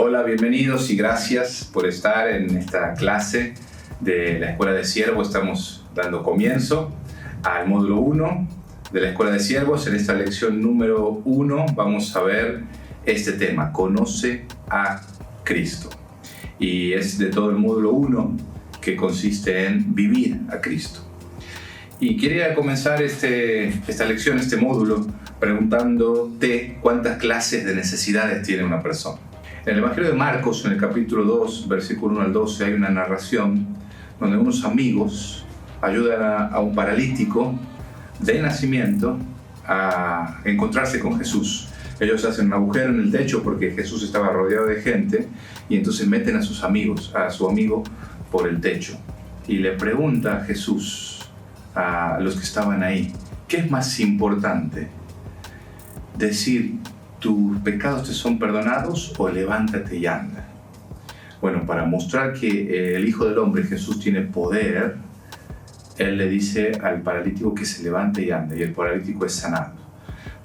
Hola, bienvenidos y gracias por estar en esta clase de la Escuela de Siervos. Estamos dando comienzo al módulo 1 de la Escuela de Siervos. En esta lección número 1 vamos a ver este tema: Conoce a Cristo. Y es de todo el módulo 1 que consiste en vivir a Cristo. Y quería comenzar esta lección, este módulo, preguntándote cuántas clases de necesidades tiene una persona. En el Evangelio de Marcos, en el capítulo 2, versículo 1 al 12, hay una narración donde unos amigos ayudan a un paralítico de nacimiento a encontrarse con Jesús. Ellos hacen un agujero en el techo porque Jesús estaba rodeado de gente y entonces meten a su amigo por el techo. Y le pregunta a Jesús a los que estaban ahí: ¿qué es más importante? Decir, ¿tus pecados te son perdonados o levántate y anda? Bueno, para mostrar que el Hijo del Hombre, Jesús, tiene poder, Él le dice al paralítico que se levante y ande, y el paralítico es sanado.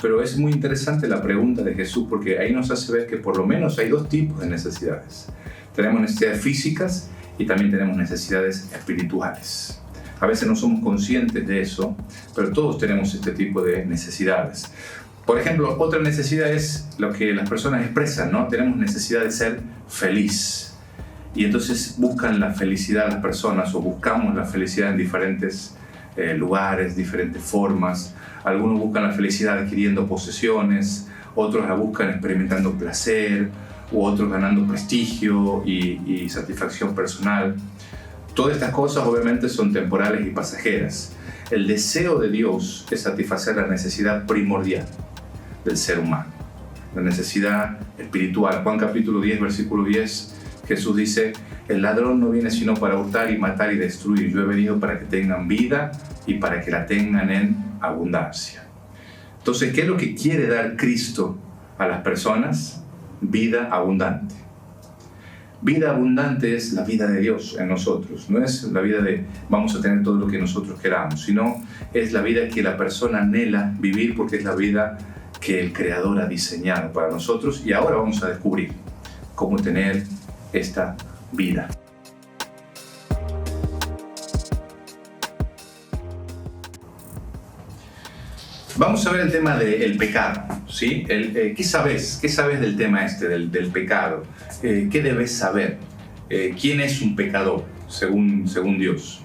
Pero es muy interesante la pregunta de Jesús, porque ahí nos hace ver que por lo menos hay dos tipos de necesidades. Tenemos necesidades físicas y también tenemos necesidades espirituales. A veces no somos conscientes de eso, pero todos tenemos este tipo de necesidades. Por ejemplo, otra necesidad es lo que las personas expresan, ¿no? Tenemos necesidad de ser feliz. Y entonces buscan la felicidad las personas, o buscamos la felicidad en diferentes lugares, diferentes formas. Algunos buscan la felicidad adquiriendo posesiones, otros la buscan experimentando placer, u otros ganando prestigio y satisfacción personal. Todas estas cosas obviamente son temporales y pasajeras. El deseo de Dios es satisfacer la necesidad primordial del ser humano, la necesidad espiritual. Juan capítulo 10, versículo 10, Jesús dice: el ladrón no viene sino para hurtar y matar y destruir. Yo he venido para que tengan vida y para que la tengan en abundancia. Entonces, ¿qué es lo que quiere dar Cristo a las personas? Vida abundante. Vida abundante es la vida de Dios en nosotros. No es la vida de vamos a tener todo lo que nosotros queramos, sino es la vida que la persona anhela vivir, porque es la vida que el Creador ha diseñado para nosotros. Y ahora vamos a descubrir cómo tener esta vida. Vamos a ver el tema del pecado, ¿sí? ¿Qué sabes del tema del pecado? ¿Qué debes saber? ¿Quién es un pecador según Dios?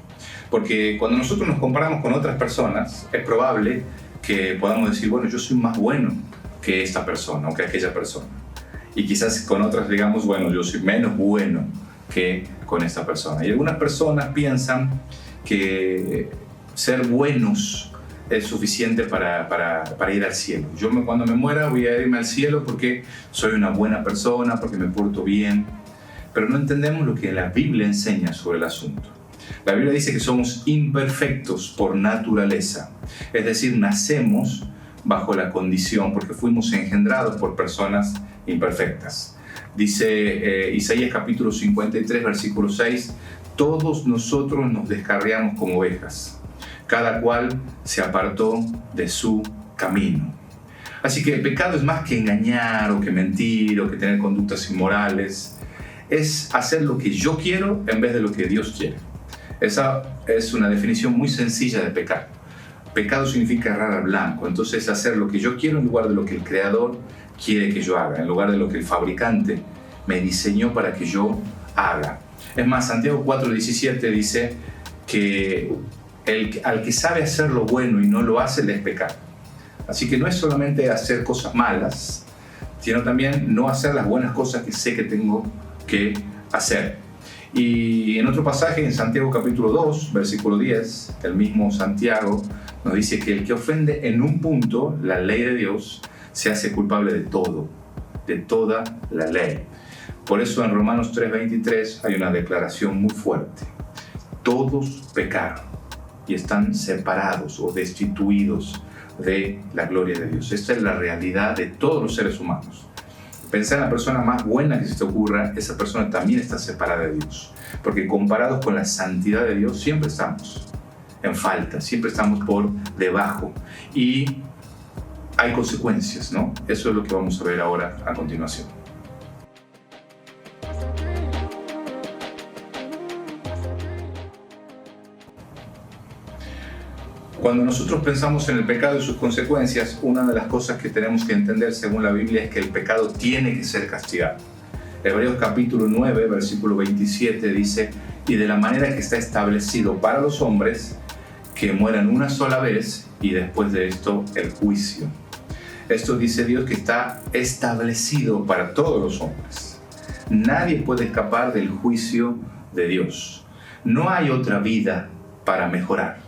Porque cuando nosotros nos comparamos con otras personas, es probable que podamos decir, bueno, yo soy más bueno que esta persona o que aquella persona. Y quizás con otras digamos, bueno, yo soy menos bueno que con esta persona. Y algunas personas piensan que ser buenos es suficiente para ir al cielo. Cuando me muera voy a irme al cielo porque soy una buena persona, porque me porto bien. Pero no entendemos lo que la Biblia enseña sobre el asunto. La Biblia dice que somos imperfectos por naturaleza. Es decir, nacemos bajo la condición porque fuimos engendrados por personas imperfectas. Dice Isaías capítulo 53, versículo 6, todos nosotros nos descarriamos como ovejas. Cada cual se apartó de su camino. Así que el pecado es más que engañar o que mentir o que tener conductas inmorales. Es hacer lo que yo quiero en vez de lo que Dios quiere. Esa es una definición muy sencilla de pecado. Pecado significa errar al blanco. Entonces hacer lo que yo quiero en lugar de lo que el Creador quiere que yo haga, en lugar de lo que el fabricante me diseñó para que yo haga. Es más, Santiago 4:17 dice que al que sabe hacer lo bueno y no lo hace, le es pecado. Así que no es solamente hacer cosas malas, sino también no hacer las buenas cosas que sé que tengo que hacer. Y en otro pasaje, en Santiago capítulo 2, versículo 10, el mismo Santiago nos dice que el que ofende en un punto la ley de Dios se hace culpable de todo, de toda la ley. Por eso en Romanos 3:23 hay una declaración muy fuerte: todos pecaron y están separados o destituidos de la gloria de Dios. Esta es la realidad de todos los seres humanos. Pensar en la persona más buena que se te ocurra, esa persona también está separada de Dios. Porque comparados con la santidad de Dios, siempre estamos en falta, siempre estamos por debajo. Y hay consecuencias, ¿no? Eso es lo que vamos a ver ahora a continuación. Cuando nosotros pensamos en el pecado y sus consecuencias, una de las cosas que tenemos que entender según la Biblia es que el pecado tiene que ser castigado. Hebreos capítulo 9, versículo 27 dice: y de la manera que está establecido para los hombres, que mueran una sola vez y después de esto el juicio. Esto dice Dios que está establecido para todos los hombres. Nadie puede escapar del juicio de Dios. No hay otra vida para mejorar.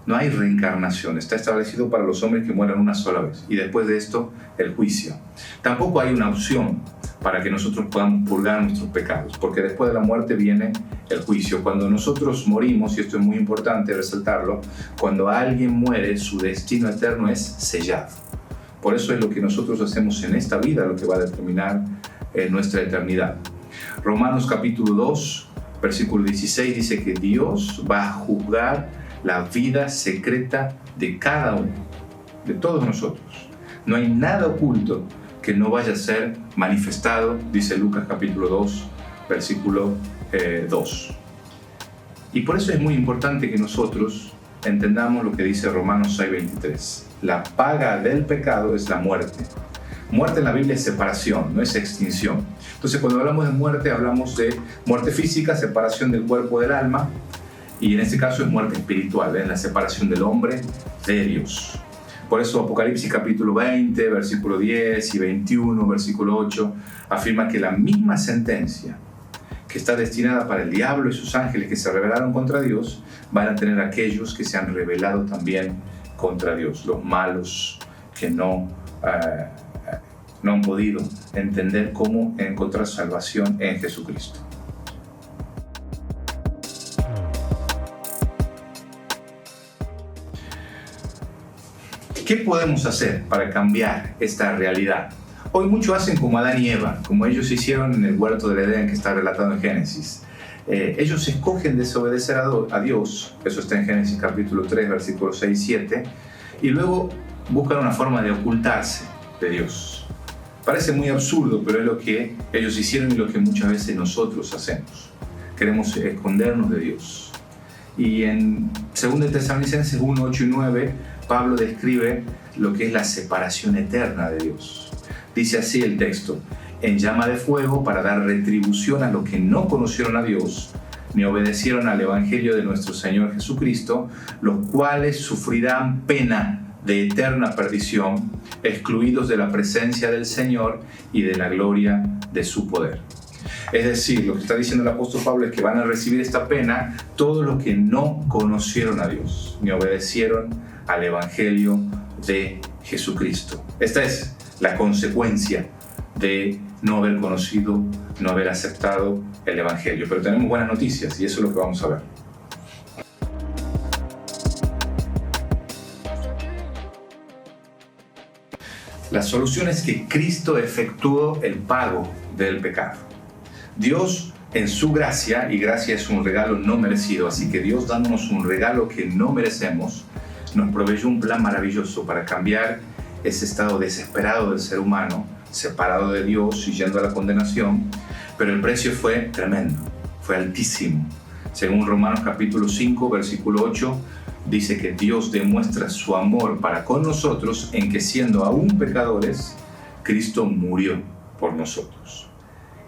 No hay reencarnación. Está establecido para los hombres que mueran una sola vez y después de esto el juicio. Tampoco hay una opción para que nosotros podamos purgar nuestros pecados, porque después de la muerte viene el juicio. Cuando nosotros morimos, y esto es muy importante resaltarlo, cuando alguien muere, su destino eterno es sellado. Por eso es lo que nosotros hacemos en esta vida lo que va a determinar nuestra eternidad. Romanos capítulo 2, versículo 16 dice que Dios va a juzgar la vida secreta de cada uno, de todos nosotros. No hay nada oculto que no vaya a ser manifestado, dice Lucas capítulo 2, versículo 2. Y por eso es muy importante que nosotros entendamos lo que dice Romanos 6:23. La paga del pecado es la muerte. Muerte en la Biblia es separación, no es extinción. Entonces, cuando hablamos de hablamos de muerte física, separación del cuerpo del alma, y en este caso es muerte espiritual, es la separación del hombre de Dios. Por eso Apocalipsis capítulo 20, versículo 10 y 21, versículo 8, afirma que la misma sentencia que está destinada para el diablo y sus ángeles que se rebelaron contra Dios, van a tener aquellos que se han rebelado también contra Dios, los malos que no han podido entender cómo encontrar salvación en Jesucristo. ¿Qué podemos hacer para cambiar esta realidad? Hoy muchos hacen como Adán y Eva, como ellos hicieron en el huerto del Edén que está relatado en Génesis. Ellos escogen desobedecer a Dios, eso está en Génesis capítulo 3, versículos 6 y 7, y luego buscan una forma de ocultarse de Dios. Parece muy absurdo, pero es lo que ellos hicieron y lo que muchas veces nosotros hacemos. Queremos escondernos de Dios. Y en 2 Tesalonicenses 1, 8 y 9, Pablo describe lo que es la separación eterna de Dios. Dice así el texto: en llama de fuego para dar retribución a los que no conocieron a Dios, ni obedecieron al Evangelio de nuestro Señor Jesucristo, los cuales sufrirán pena de eterna perdición, excluidos de la presencia del Señor y de la gloria de su poder. Es decir, lo que está diciendo el apóstol Pablo es que van a recibir esta pena todos los que no conocieron a Dios, ni obedecieron al Evangelio de Jesucristo. Esta es la consecuencia de no haber conocido, no haber aceptado el Evangelio. Pero tenemos buenas noticias y eso es lo que vamos a ver. La solución es que Cristo efectuó el pago del pecado. Dios, en su gracia, y gracia es un regalo no merecido, así que Dios, dándonos un regalo que no merecemos, nos proveyó un plan maravilloso para cambiar ese estado desesperado del ser humano, separado de Dios y yendo a la condenación, pero el precio fue tremendo, fue altísimo. Según Romanos capítulo 5, versículo 8, dice que Dios demuestra su amor para con nosotros en que, siendo aún pecadores, Cristo murió por nosotros.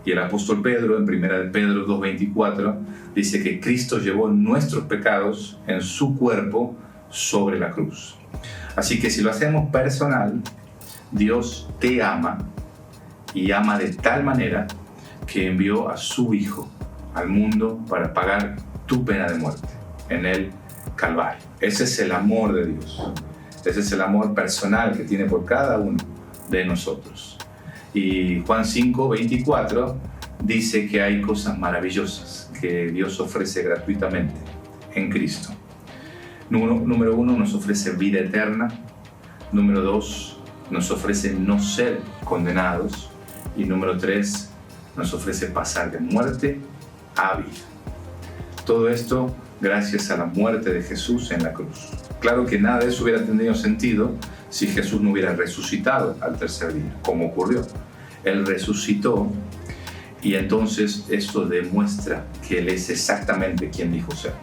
Y el apóstol Pedro, en 1 Pedro 2:24, dice que Cristo llevó nuestros pecados en su cuerpo sobre la cruz. Así que si lo hacemos personal, Dios te ama y ama de tal manera que envió a su Hijo al mundo para pagar tu pena de muerte en el Calvario. Ese es el amor de Dios. Ese es el amor personal que tiene por cada uno de nosotros. Y Juan 5:24 dice que hay cosas maravillosas que Dios ofrece gratuitamente en Cristo. Número 1, nos ofrece vida eterna. Número 2, nos ofrece no ser condenados. Y número 3, nos ofrece pasar de muerte a vida. Todo esto gracias a la muerte de Jesús en la cruz. Claro que nada de eso hubiera tenido sentido si Jesús no hubiera resucitado al tercer día, como ocurrió. Él resucitó y entonces esto demuestra que Él es exactamente quien dijo ser.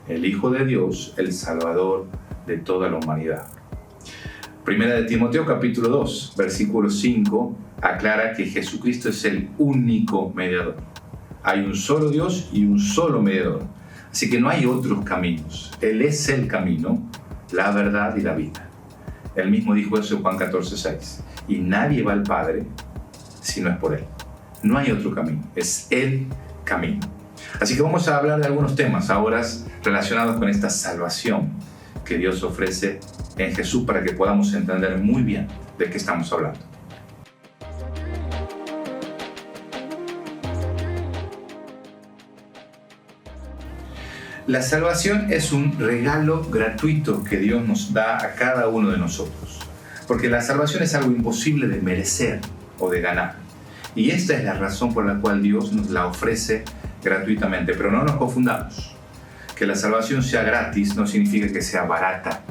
el Hijo de Dios, el Salvador de toda la humanidad. Primera de Timoteo capítulo 2, versículo 5, aclara que Jesucristo es el único mediador. Hay un solo Dios y un solo mediador. Así que no hay otros caminos. Él es el camino, la verdad y la vida. Él mismo dijo eso en Juan 14, 6. Y nadie va al Padre si no es por Él. No hay otro camino, es el camino. Así que vamos a hablar de algunos temas ahora relacionados con esta salvación que Dios ofrece en Jesús para que podamos entender muy bien de qué estamos hablando. La salvación es un regalo gratuito que Dios nos da a cada uno de nosotros, porque la salvación es algo imposible de merecer o de ganar. Y esta es la razón por la cual Dios nos la ofrece gratuitamente. Pero no nos confundamos. Que la salvación sea gratis no significa que sea barata.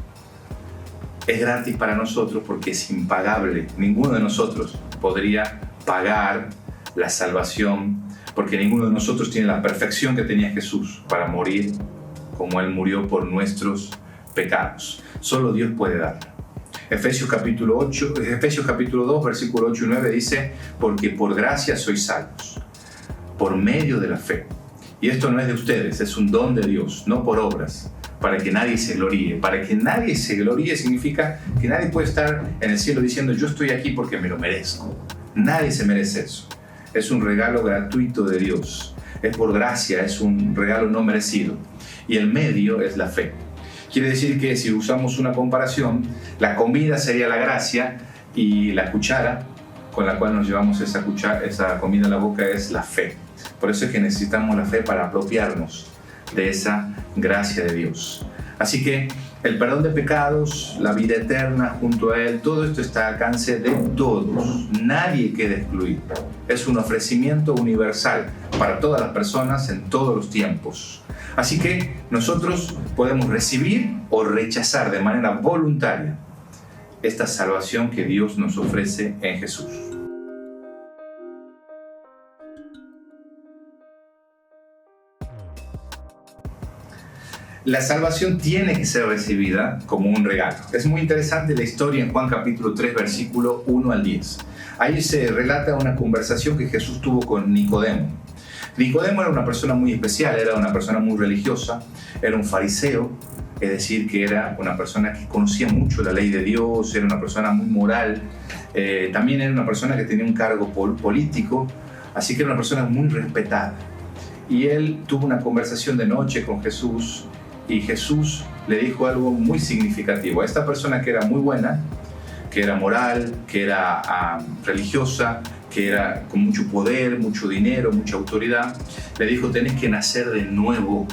Es gratis para nosotros porque es impagable. Ninguno de nosotros podría pagar la salvación porque ninguno de nosotros tiene la perfección que tenía Jesús para morir como Él murió por nuestros pecados. Solo Dios puede darla. Efesios capítulo 2, versículo 8 y 9 dice: porque por gracia sois salvos, por medio de la fe. Y esto no es de ustedes, es un don de Dios, no por obras, para que nadie se gloríe. Para que nadie se gloríe significa que nadie puede estar en el cielo diciendo: yo estoy aquí porque me lo merezco. Nadie se merece eso. Es un regalo gratuito de Dios. Es por gracia, es un regalo no merecido. Y el medio es la fe. Quiere decir que si usamos una comparación, la comida sería la gracia y la cuchara con la cual nos llevamos esa comida a la boca es la fe. Por eso es que necesitamos la fe para apropiarnos de esa gracia de Dios. Así que el perdón de pecados, la vida eterna junto a Él, todo esto está al alcance de todos. Nadie queda excluido. Es un ofrecimiento universal para todas las personas en todos los tiempos. Así que nosotros podemos recibir o rechazar de manera voluntaria esta salvación que Dios nos ofrece en Jesús. La salvación tiene que ser recibida como un regalo. Es muy interesante la historia en Juan capítulo 3, versículo 1 al 10. Ahí se relata una conversación que Jesús tuvo con Nicodemo. Nicodemo era una persona muy especial, era una persona muy religiosa, era un fariseo, es decir, que era una persona que conocía mucho la ley de Dios, era una persona muy moral, también era una persona que tenía un cargo político, así que era una persona muy respetada. Y él tuvo una conversación de noche con Jesús y Jesús le dijo algo muy significativo. A esta persona que era muy buena, que era moral, que era religiosa, que era con mucho poder, mucho dinero, mucha autoridad, le dijo: tenés que nacer de nuevo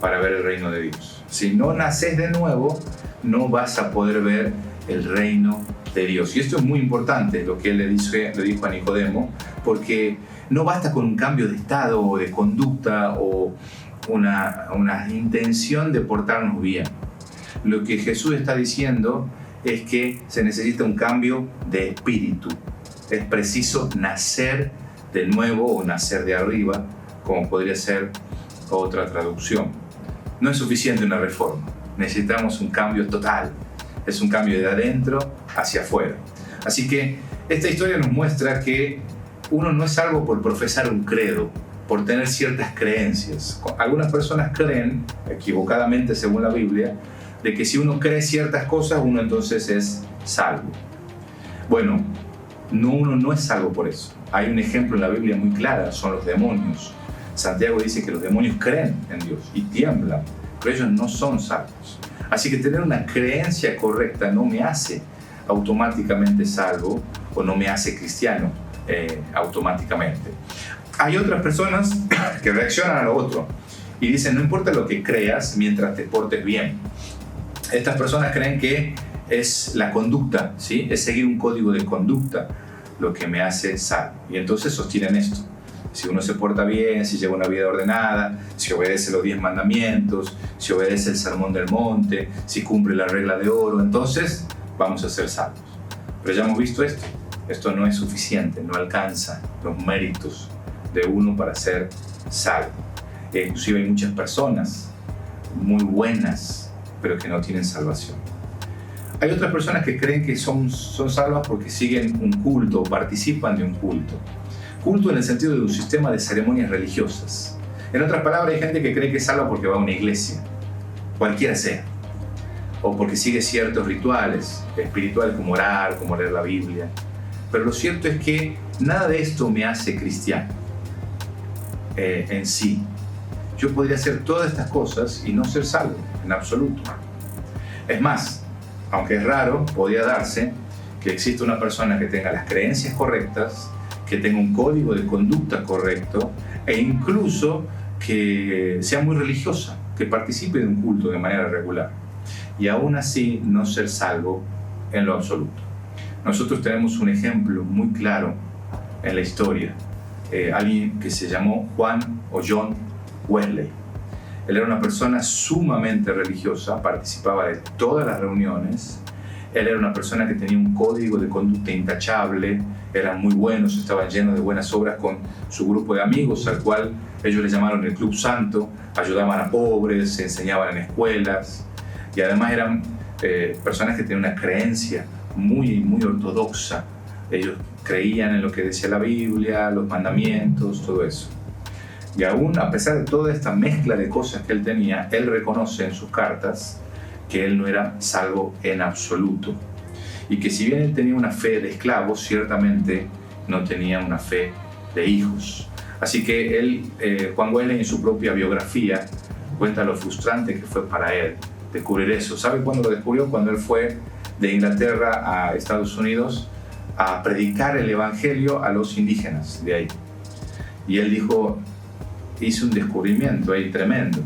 para ver el reino de Dios. Si no naces de nuevo, no vas a poder ver el reino de Dios. Y esto es muy importante, lo que él le dijo a Nicodemo, porque no basta con un cambio de estado o de conducta o una intención de portarnos bien. Lo que Jesús está diciendo es que se necesita un cambio de espíritu. Es preciso nacer de nuevo o nacer de arriba, como podría ser otra traducción. No es suficiente una reforma, necesitamos un cambio total. Es un cambio de adentro hacia afuera. Así que esta historia nos muestra que uno no es salvo por profesar un credo, por tener ciertas creencias. Algunas personas creen, equivocadamente según la Biblia, de que si uno cree ciertas cosas, uno entonces es salvo. Bueno, uno no es salvo por eso. Hay un ejemplo en la Biblia muy claro, son los demonios. Santiago dice que los demonios creen en Dios y tiemblan, pero ellos no son salvos. Así que tener una creencia correcta no me hace automáticamente salvo o no me hace cristiano automáticamente. Hay otras personas que reaccionan a lo otro y dicen: no importa lo que creas mientras te portes bien. Estas personas creen que es la conducta, ¿sí? Es seguir un código de conducta lo que me hace salvo. Y entonces sostienen esto: si uno se porta bien, si lleva una vida ordenada, si obedece los 10 mandamientos, si obedece el sermón del monte, si cumple la regla de oro, entonces vamos a ser salvos. Pero ya hemos visto esto. Esto no es suficiente, no alcanza los méritos de uno para ser salvo. Inclusive hay muchas personas muy buenas, pero que no tienen salvación. Hay otras personas que creen que son salvas porque siguen un culto o participan de un culto. Culto en el sentido de un sistema de ceremonias religiosas. En otras palabras, hay gente que cree que es salva porque va a una iglesia, cualquiera sea, o porque sigue ciertos rituales espirituales como orar, como leer la Biblia. Pero lo cierto es que nada de esto me hace cristiano en sí. Yo podría hacer todas estas cosas y no ser salvo, en absoluto. Es más, aunque es raro, podría darse que exista una persona que tenga las creencias correctas, que tenga un código de conducta correcto e incluso que sea muy religiosa, que participe de un culto de manera regular y aún así no ser salvo en lo absoluto. Nosotros tenemos un ejemplo muy claro en la historia, alguien que se llamó Juan o John Wesley. Él era una persona sumamente religiosa, participaba de todas las reuniones. Él era una persona que tenía un código de conducta intachable, eran muy buenos, estaban llenos de buenas obras con su grupo de amigos, al cual ellos le llamaron el Club Santo, ayudaban a pobres, enseñaban en escuelas, y además eran personas que tenían una creencia muy, muy ortodoxa. Ellos creían en lo que decía la Biblia, los mandamientos, todo eso. Y aún a pesar de toda esta mezcla de cosas que él tenía, él reconoce en sus cartas que él no era salvo en absoluto. Y que si bien él tenía una fe de esclavos, ciertamente no tenía una fe de hijos. Así que él, Juan Wesley, en su propia biografía, cuenta lo frustrante que fue para él descubrir eso. ¿Sabe cuándo lo descubrió? Cuando él fue de Inglaterra a Estados Unidos a predicar el evangelio a los indígenas de ahí. Y él dijo: hice un descubrimiento ahí tremendo.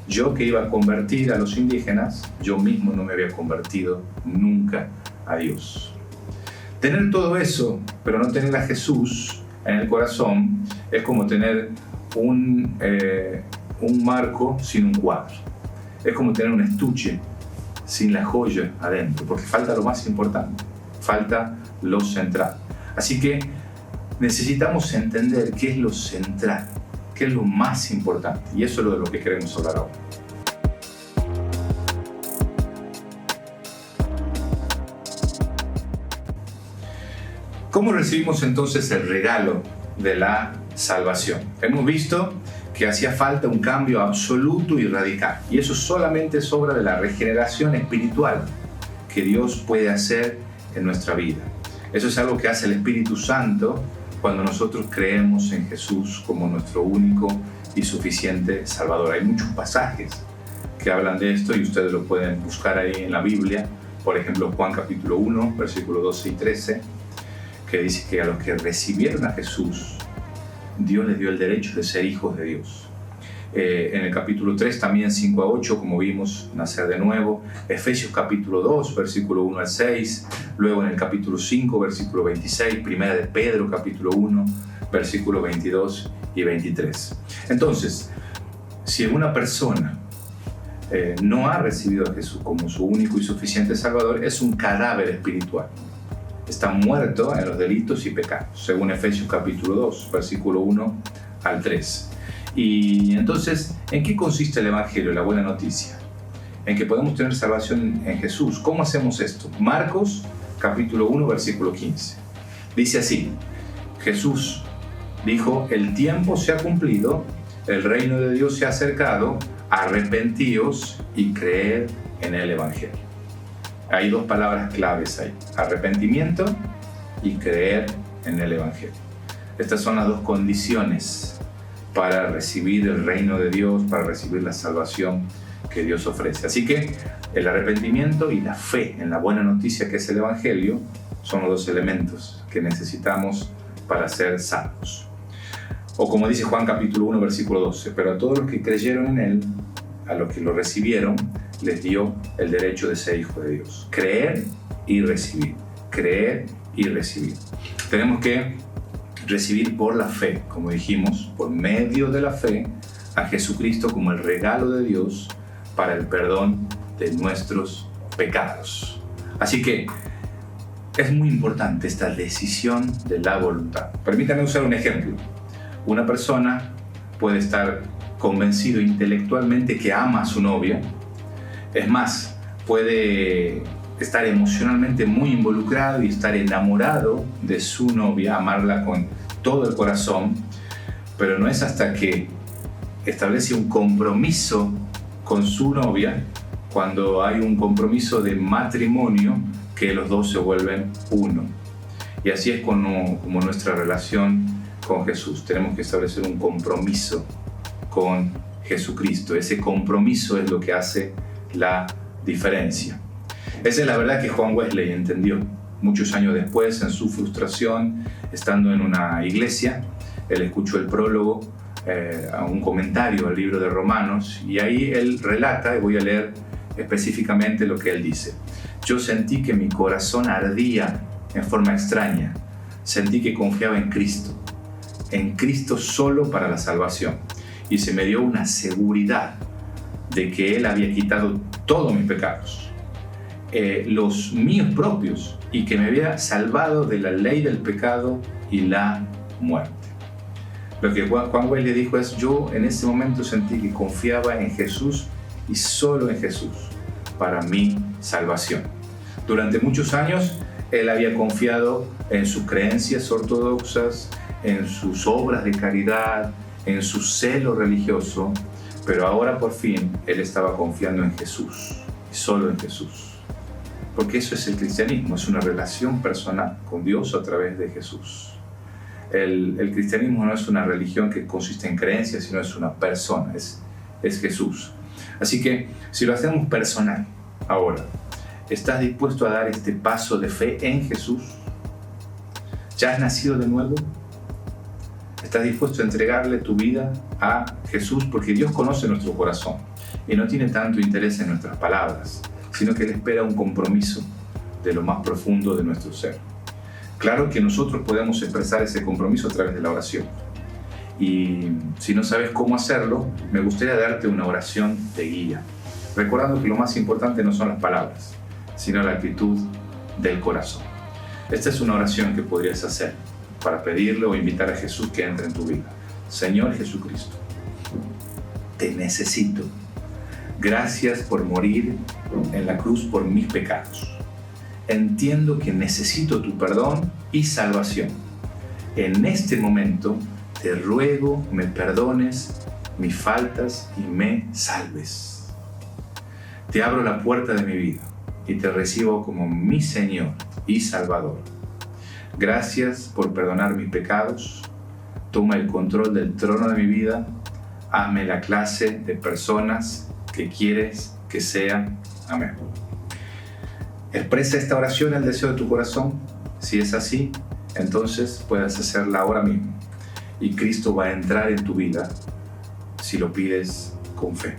Yo que iba a convertir a los indígenas, yo mismo no me había convertido nunca a Dios. Tener todo eso, pero no tener a Jesús en el corazón, es como tener un marco sin un cuadro. Es como tener un estuche sin la joya adentro, porque falta lo más importante, falta lo central. Así que necesitamos entender qué es lo central, qué es lo más importante, y eso es de lo que queremos hablar ahora. ¿Cómo recibimos entonces el regalo de la salvación? Hemos visto que hacía falta un cambio absoluto y radical, y eso solamente es obra de la regeneración espiritual que Dios puede hacer en nuestra vida. Eso es algo que hace el Espíritu Santo cuando nosotros creemos en Jesús como nuestro único y suficiente Salvador. Hay muchos pasajes que hablan de esto y ustedes lo pueden buscar ahí en la Biblia. Por ejemplo, Juan capítulo 1, versículos 12 y 13, que dice que a los que recibieron a Jesús, Dios les dio el derecho de ser hijos de Dios. En el capítulo 3 también 5 a 8, como vimos, nacer de nuevo. Efesios capítulo 2, versículo 1 al 6. Luego en el capítulo 5, versículo 26. Primera de Pedro capítulo 1, versículo 22 y 23. Entonces, si una persona no ha recibido a Jesús como su único y suficiente Salvador, es un cadáver espiritual. Está muerto en los delitos y pecados, según Efesios capítulo 2, versículo 1 al 3. Y entonces, ¿en qué consiste el Evangelio, la buena noticia? En que podemos tener salvación en Jesús. ¿Cómo hacemos esto? Marcos capítulo 1, versículo 15. Dice así: Jesús dijo: el tiempo se ha cumplido, el reino de Dios se ha acercado, arrepentíos y creed en el Evangelio. Hay dos palabras claves ahí: arrepentimiento y creer en el Evangelio. Estas son las dos condiciones para recibir el reino de Dios, para recibir la salvación que Dios ofrece. Así que el arrepentimiento y la fe en la buena noticia que es el Evangelio son los dos elementos que necesitamos para ser salvos. O como dice Juan capítulo 1, versículo 12: pero a todos los que creyeron en Él, a los que lo recibieron, les dio el derecho de ser hijos de Dios. Creer y recibir. Creer y recibir. Tenemos que recibir por la fe, como dijimos, por medio de la fe, a Jesucristo como el regalo de Dios para el perdón de nuestros pecados. Así que es muy importante esta decisión de la voluntad. Permítanme usar un ejemplo. Una persona puede estar convencido intelectualmente que ama a su novia. Es más, puede estar emocionalmente muy involucrado y estar enamorado de su novia, amarla con todo el corazón, pero no es hasta que establece un compromiso con su novia, cuando hay un compromiso de matrimonio, que los dos se vuelven uno. Y así es como nuestra relación con Jesús. Tenemos que establecer un compromiso con Jesucristo. Ese compromiso es lo que hace la diferencia. Esa es la verdad que Juan Wesley entendió muchos años después, en su frustración, estando en una iglesia. Él escuchó el prólogo a un comentario al libro de Romanos, y ahí él relata, y voy a leer específicamente lo que él dice. Yo sentí que mi corazón ardía en forma extraña. Sentí que confiaba en Cristo solo para la salvación, y se me dio una seguridad de que Él había quitado todos mis pecados, los míos propios, y que me había salvado de la ley del pecado y la muerte. Lo que Juan Wesley dijo es: yo en ese momento sentí que confiaba en Jesús y solo en Jesús para mi salvación. Durante muchos años él había confiado en sus creencias ortodoxas, en sus obras de caridad, en su celo religioso, pero ahora por fin él estaba confiando en Jesús y solo en Jesús. Porque eso es el cristianismo, es una relación personal con Dios a través de Jesús. El cristianismo no es una religión que consiste en creencias, sino es una persona, es Jesús. Así que si lo hacemos personal ahora, ¿estás dispuesto a dar este paso de fe en Jesús? ¿Ya has nacido de nuevo? ¿Estás dispuesto a entregarle tu vida a Jesús? Porque Dios conoce nuestro corazón y no tiene tanto interés en nuestras palabras, sino que Él espera un compromiso de lo más profundo de nuestro ser. Claro que nosotros podemos expresar ese compromiso a través de la oración. Y si no sabes cómo hacerlo, me gustaría darte una oración de guía, recordando que lo más importante no son las palabras, sino la actitud del corazón. Esta es una oración que podrías hacer para pedirle o invitar a Jesús que entre en tu vida. Señor Jesucristo, te necesito. Gracias por morir en la cruz por mis pecados. Entiendo que necesito tu perdón y salvación. En este momento te ruego me perdones mis faltas y me salves. Te abro la puerta de mi vida y te recibo como mi Señor y Salvador. Gracias por perdonar mis pecados. Toma el control del trono de mi vida. Hazme la clase de personas que quieres que sea. Amén. Expresa esta oración el deseo de tu corazón. Si es así, entonces puedes hacerla ahora mismo. Y Cristo va a entrar en tu vida si lo pides con fe.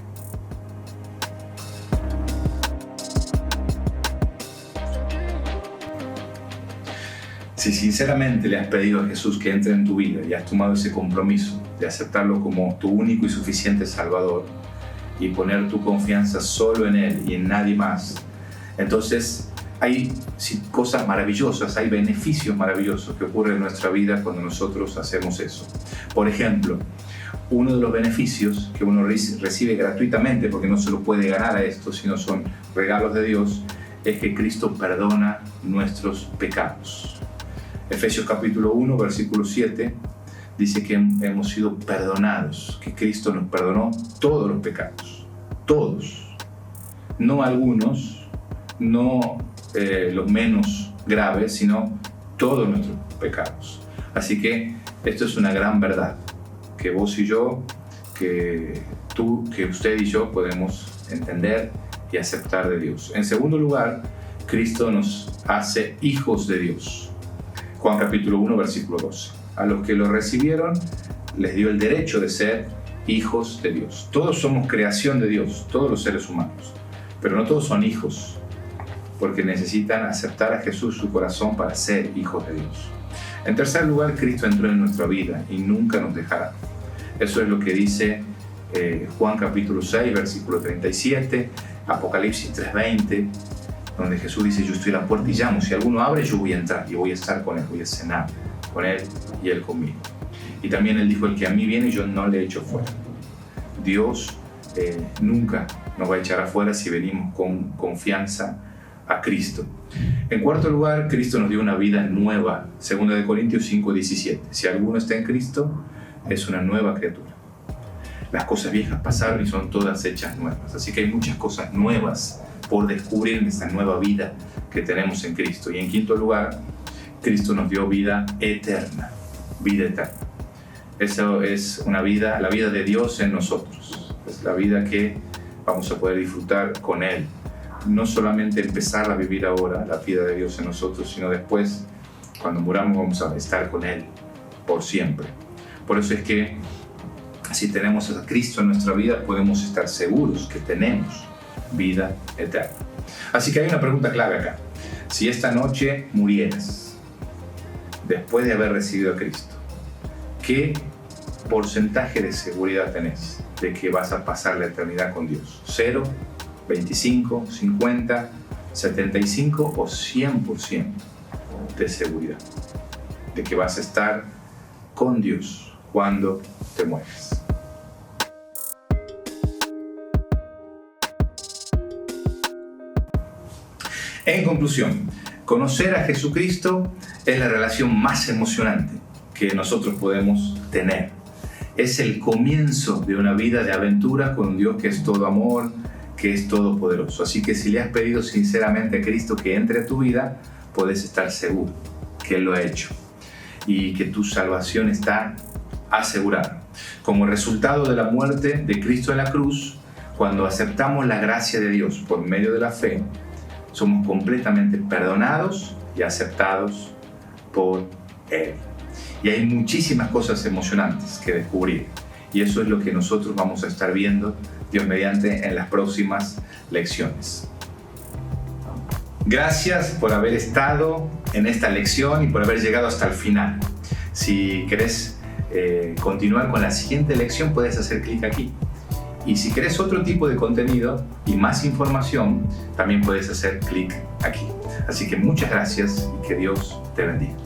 Si sinceramente le has pedido a Jesús que entre en tu vida y has tomado ese compromiso de aceptarlo como tu único y suficiente Salvador y poner tu confianza solo en Él y en nadie más, entonces hay cosas maravillosas, hay beneficios maravillosos que ocurren en nuestra vida cuando nosotros hacemos eso. Por ejemplo, uno de los beneficios que uno recibe gratuitamente, porque no se lo puede ganar a esto, sino son regalos de Dios, es que Cristo perdona nuestros pecados. Efesios capítulo 1, versículo 7, dice que hemos sido perdonados, que Cristo nos perdonó todos los pecados, todos, no algunos, no los menos graves, sino todos nuestros pecados. Así que esto es una gran verdad, que vos y yo, que usted y yo podemos entender y aceptar de Dios. En segundo lugar, Cristo nos hace hijos de Dios. Juan capítulo 1, versículo 12. A los que lo recibieron, les dio el derecho de ser hijos de Dios. Todos somos creación de Dios, todos los seres humanos, pero no todos son hijos, porque necesitan aceptar a Jesús su corazón para ser hijos de Dios. En tercer lugar, Cristo entró en nuestra vida y nunca nos dejará. Eso es lo que dice Juan capítulo 6, versículo 37, Apocalipsis 3:20, donde Jesús dice: yo estoy a la puerta y llamo, si alguno abre yo voy a entrar y voy a estar con él, voy a cenar con él y él conmigo. Y también él dijo: el que a mí viene yo no le echo fuera. Dios nunca nos va a echar afuera si venimos con confianza a Cristo. En cuarto lugar, Cristo nos dio una vida nueva. 2 Corintios 5:17. Si alguno está en Cristo, es una nueva criatura. Las cosas viejas pasaron y son todas hechas nuevas. Así que hay muchas cosas nuevas por descubrir en esta nueva vida que tenemos en Cristo. Y en quinto lugar, Cristo nos dio vida eterna. Vida eterna. Eso es una vida, la vida de Dios en nosotros. Es la vida que vamos a poder disfrutar con Él. No solamente empezar a vivir ahora la vida de Dios en nosotros, sino después, cuando muramos, vamos a estar con Él por siempre. Por eso es que si tenemos a Cristo en nuestra vida, podemos estar seguros que tenemos vida eterna. Así que hay una pregunta clave acá. Si esta noche murieras, después de haber recibido a Cristo, ¿qué porcentaje de seguridad tenés de que vas a pasar la eternidad con Dios? ¿0, 25, 50, 75 o 100% de seguridad de que vas a estar con Dios cuando te mueres? En conclusión, conocer a Jesucristo es la relación más emocionante que nosotros podemos tener. Es el comienzo de una vida de aventura con un Dios que es todo amor, que es todopoderoso. Así que si le has pedido sinceramente a Cristo que entre a tu vida, puedes estar seguro que Él lo ha hecho y que tu salvación está asegurada. Como resultado de la muerte de Cristo en la cruz, cuando aceptamos la gracia de Dios por medio de la fe, somos completamente perdonados y aceptados por Él. Y hay muchísimas cosas emocionantes que descubrir. Y eso es lo que nosotros vamos a estar viendo, Dios mediante, en las próximas lecciones. Gracias por haber estado en esta lección y por haber llegado hasta el final. Si querés continuar con la siguiente lección, puedes hacer clic aquí. Y si querés otro tipo de contenido y más información, también puedes hacer clic aquí. Así que muchas gracias y que Dios te bendiga.